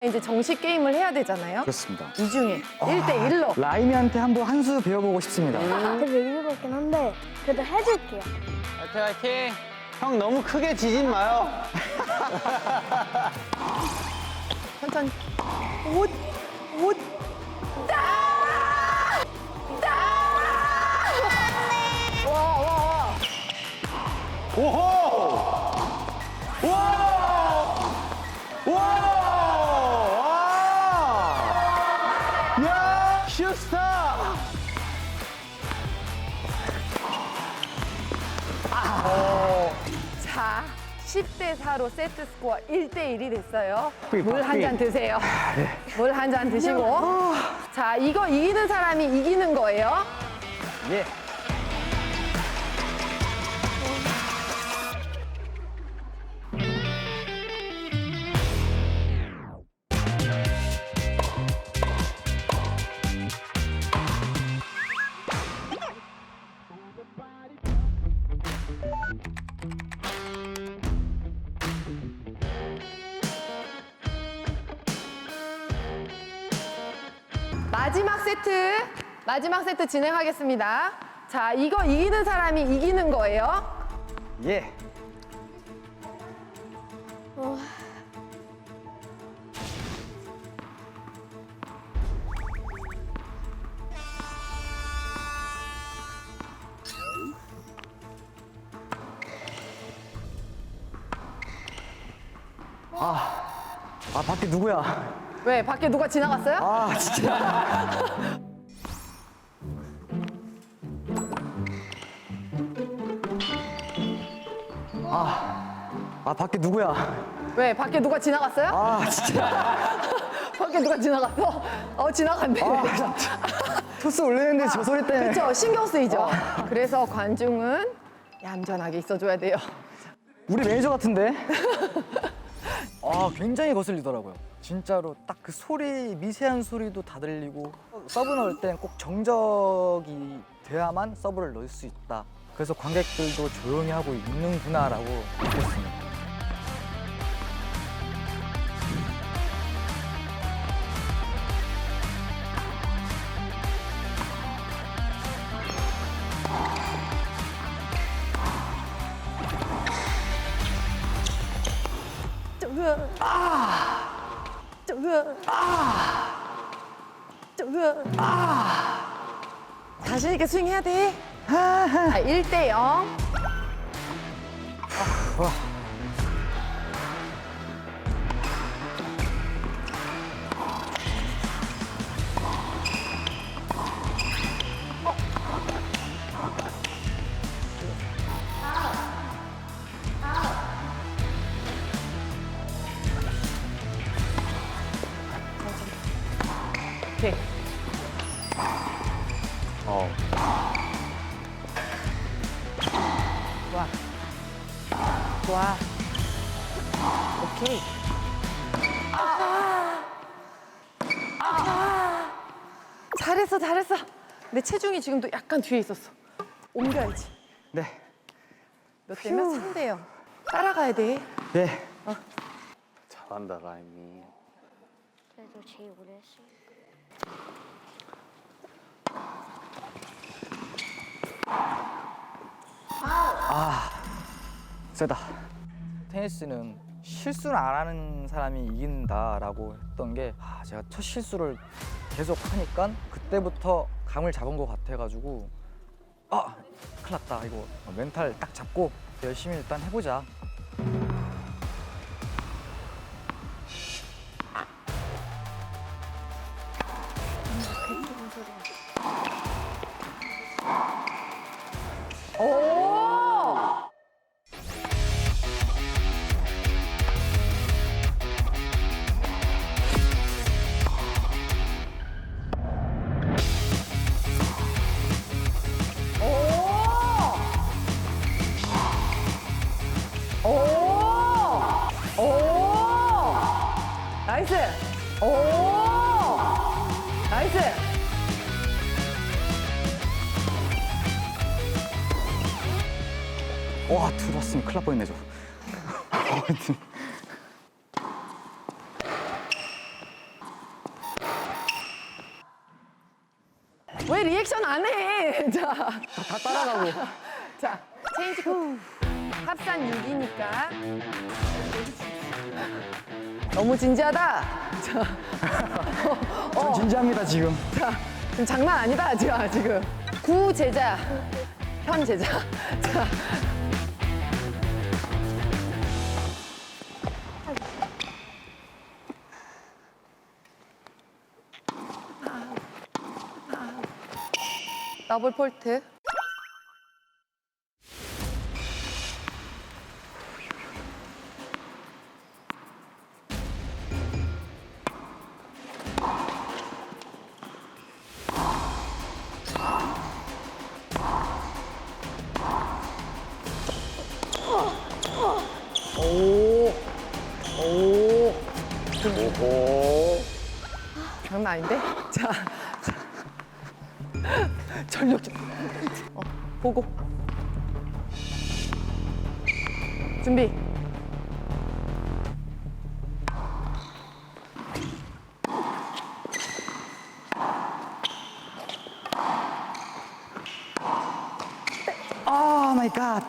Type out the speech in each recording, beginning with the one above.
이제 정식 게임을 해야 되잖아요. 그렇습니다. 이 중에 1대1로. 라임이한테 한번 한 수 배워보고 싶습니다. 되게 이길 것 같긴 한데 그래도 해줄게요. 화이팅 화이팅! 형 너무 크게 지진 마요. 천천히. 옷. 와. 오호! 와! 와! 와! 야! 슈스타! 자, 10대 4로 세트 스코어 1대1이 됐어요. 삐, 물 한 삐. 잔 드세요. 물 한 잔 드시고. 자, 이거 이기는 사람이 이기는 거예요. 예. 마지막 세트 진행하겠습니다. 자, 이거 이기는 사람이 이기는 거예요. 예. 아, 밖에 누구야? 왜? 밖에 누가 지나갔어요? 아, 진짜. 밖에 누구야? 왜? 밖에 누가 지나갔어요? 아, 진짜. 밖에 누가 지나갔어? 지나간대. 토스 올리는데 저 소리 때문에. 그렇죠. 신경 쓰이죠. 그래서 관중은 얌전하게 있어줘야 돼요. 우리 매니저 같은데? 굉장히 거슬리더라고요. 진짜로 딱 그 소리, 미세한 소리도 다 들리고 서브 넣을 땐 꼭 정적이 돼야만 서브를 넣을 수 있다. 그래서 관객들도 조용히 하고 있는구나라고 느꼈습니다. 자신 있게 스윙해야 돼. 자, 1대0. 오케이. 좋아. 오케이. 잘했어. 내 체중이 지금도 약간 뒤에 있었어. 옮겨야지. 네. 몇 대면? 3대요. 따라가야 돼. 네. 잘한다 라임이. 그래도 제일 오래 했어. 세다. 테니스는 실수를 안 하는 사람이 이긴다라고 했던 게 제가 첫 실수를 계속 하니까 그때부터 감을 잡은 것 같아가지고 큰일 났다 이거 멘탈 딱 잡고 열심히 일단 해보자. 오! 나이스! 나이스! 와 들어왔으면 큰일 날 뻔했네 저. 왜 리액션 안 해? 자, 다 따라가고. 자, 체인지 코트. 합산 6이니까. 너무 진지하다. 자, 전 진지합니다, 지금. 자, 지금 장난 아니다, 지금. 구 제자, 현 제자. 자. 더블 폴트. 오호. 장난 아닌데? 자. 전력 좀. 보고. 준비. 오 마이 갓.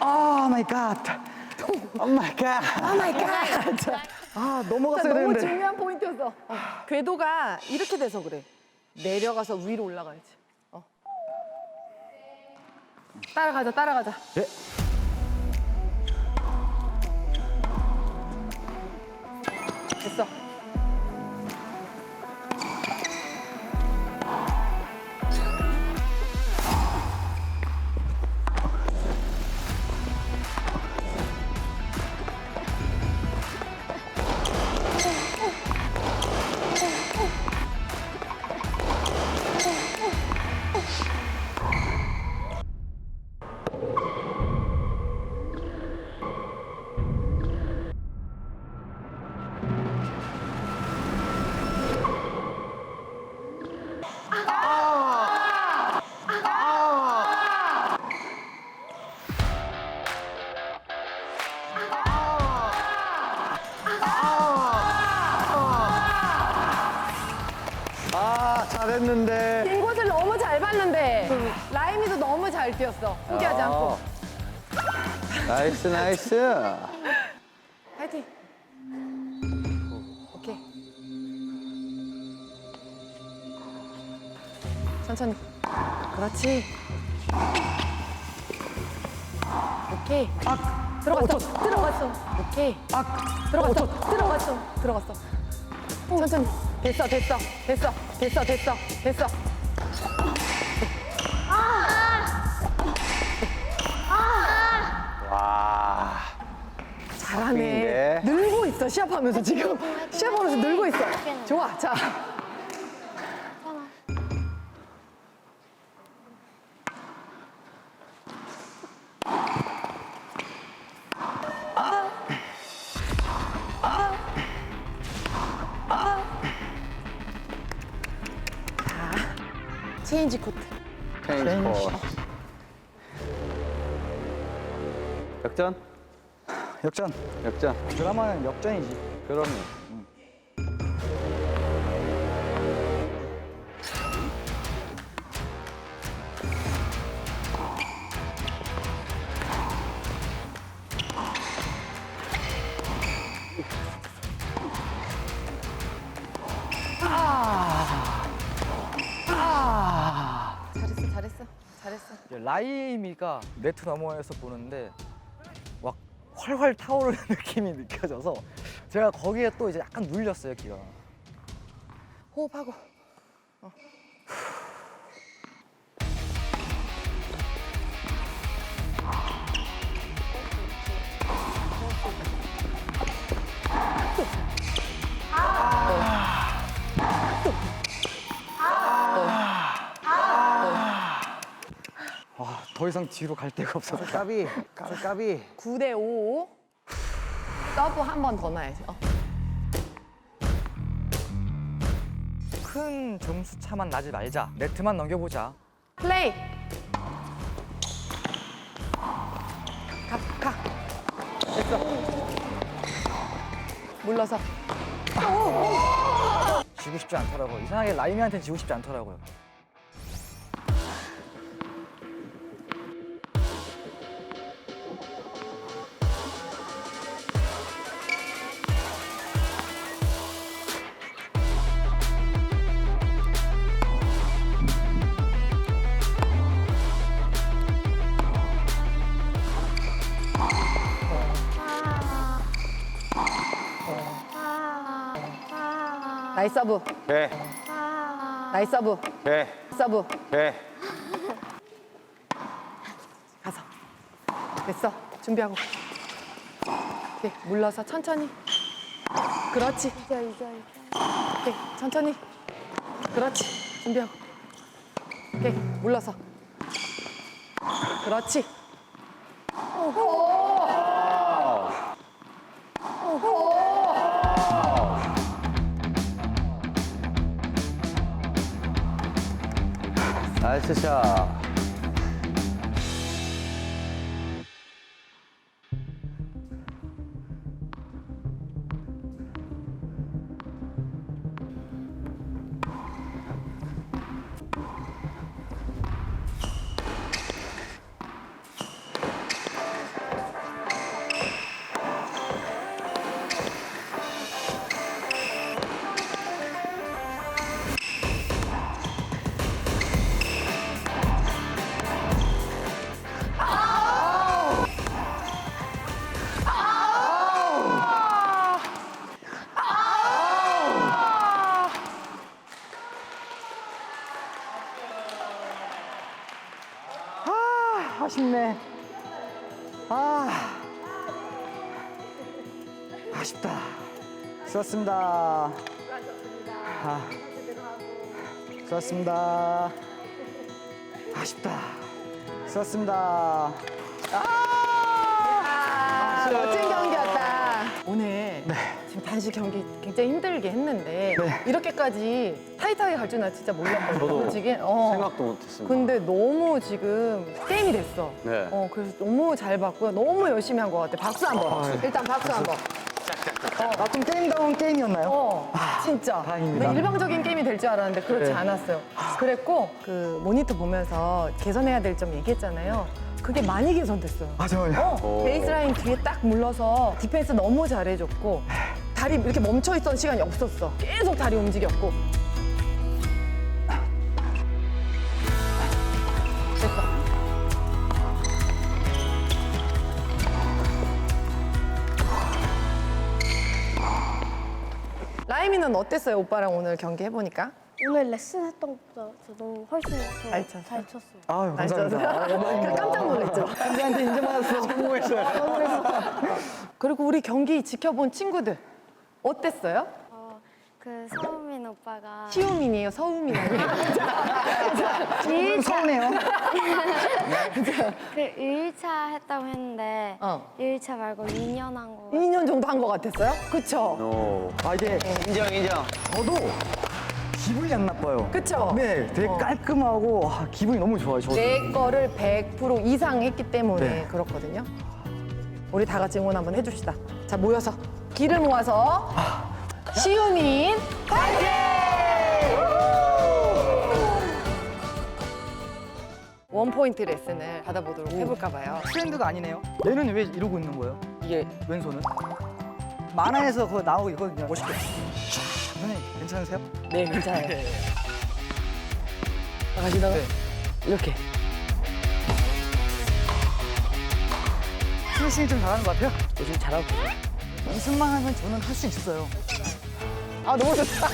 오 마이 갓. 오 마이 갓. 오 마이 갓. 아, 넘어갔어야 너무 되는데. 중요한 포인트였어. 궤도가 이렇게 돼서 그래. 내려가서 위로 올라가야지. 따라가자. 예. 됐어. 아, 잘했는데. 빈 곳을 너무 잘 봤는데 라임이도 너무 잘 뛰었어. 포기하지 않고. 나이스, 나이스. 파이팅. 오케이. 천천히. 그렇지. 오케이. 들어갔어. 오케이. 들어갔어. 천천히. 됐어. 와. 잘하네. 바뀐데. 늘고 있어, 시합하면서 지금. 시합하면서 늘고 있어. 좋아, 자. 체인지 코트. 체인지 콜. 역전? 역전. 드라마는 역전이지. 그럼요. 잘했어. 이제 라이미가 네트 너머에서 보는데 막 활활 타오르는 느낌이 느껴져서 제가 거기에 또 이제 약간 눌렸어요, 기가. 호흡하고. 더 이상 뒤로 갈 데가 없어서. 까비. 9대 5. 서브 한 번 더 놔야지. 큰 점수 차만 나지 말자. 네트만 넘겨보자. 플레이. 가. 됐어. 물러서. 지고 싶지 않더라고요. 이상하게 라임이한테 지고 싶지 않더라고요. 나이스 서브. 네. 나이스 서브. 네. 서브. 네. 가서. 됐어. 준비하고. 오케이. 물러서 천천히. 그렇지. 이겨. 오케이. 천천히. 그렇지. 준비하고. 오케이. 물러서. 그렇지. 나이스 샷. 아쉽네. 아쉽다. 수고하셨습니다. 수고하셨습니다. 아쉽다. 수고하셨습니다. 멋진 경기였다. 오늘 지금 단식 경기 굉장히 힘들게 했는데 이렇게까지 타이트하게 갈 줄 나 진짜 몰랐거든요. 저도 솔직히. 생각도 못했습니다. 근데 너무 지금 게임이 됐어. 네. 그래서 너무 잘 봤고요. 너무 열심히 한 것 같아. 박수 한 번. 일단 박수 한 번. 좀 게임다운 게임이었나요? 진짜. 다행입니다. 근데 일방적인 게임이 될 줄 알았는데 그렇지 네. 않았어요. 그랬고 그 모니터 보면서 개선해야 될 점 얘기했잖아요. 그게 많이 개선됐어요. 정말요? 베이스라인 뒤에 딱 물러서 디펜스 너무 잘해줬고 다리 이렇게 멈춰있던 시간이 없었어. 계속 다리 움직였고. 됐어. 라이미는 어땠어요? 오빠랑 오늘 경기 해보니까? 오늘 레슨 했던 것보다 저도 훨씬 더 잘 쳤어요? 잘 쳤어요. 아유, 감사합니다. 그래, 깜짝 놀랐죠? 선배한테 인정받았어. 성공했어요. 그리고 우리 경기 지켜본 친구들 어땠어요? 그 서우민 오빠가 시우민이에요? 서우민 아니에요? 서운해요. 그 1차 했다고 했는데 1차 말고 2년 한 거. 2년 정도 한 것 같았어요? 그쵸? 이게 인정. 저도 기분이 안 나빠요. 그쵸? 네, 되게 깔끔하고 기분이 너무 좋아요. 저도. 내 거를 100% 이상 했기 때문에 네. 그렇거든요. 우리 다 같이 응원 한번 해줍시다. 자, 모여서 기를 모아서 시우민 파이팅! 원포인트 레슨을 받아보도록 해볼까 봐요. 트렌드가 아니네요. 얘는 왜 이러고 있는 거예요? 이게 왼손은? 만화에서 그거 나오고 있거든요. 멋있게. 선생님, 괜찮으세요? 네, 괜찮아요. 나가시다가 네. 이렇게. 스매싱 좀 잘하는 것 같아요? 요즘 잘하고 계세요. 연습만 하면 저는 할 수 있어요. 아, 너무 좋다.